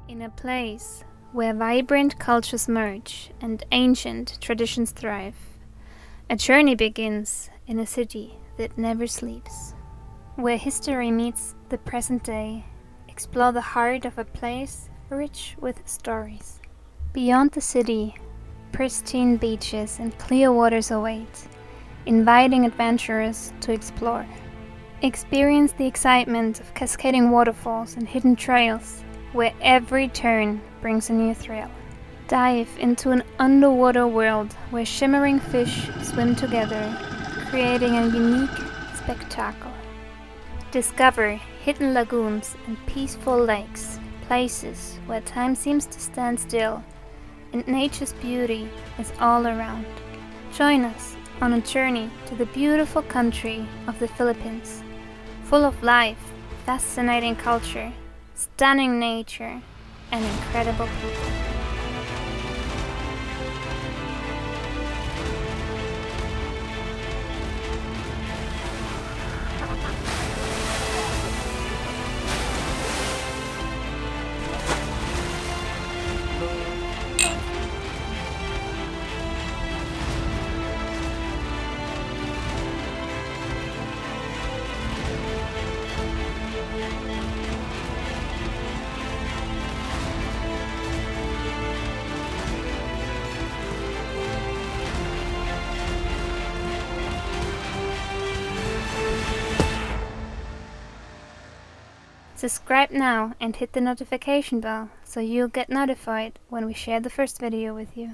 In a place where vibrant cultures merge and ancient traditions thrive, a journey begins in a city that never sleeps. Where history meets the present day, explore the heart of a place rich with stories. Beyond the city, pristine beaches and clear waters await, inviting adventurers to explore. Experience the excitement of cascading waterfalls and hidden trails, where every turn brings a new thrill. Dive into an underwater world where shimmering fish swim together, creating a unique spectacle. Discover hidden lagoons and peaceful lakes, places where time seems to stand still and nature's beauty is all around. Join us on a journey to the beautiful country of the Philippines, full of life, fascinating culture, stunning nature, and incredible people. Subscribe now and hit the notification bell so you'll get notified when we share the first video with you.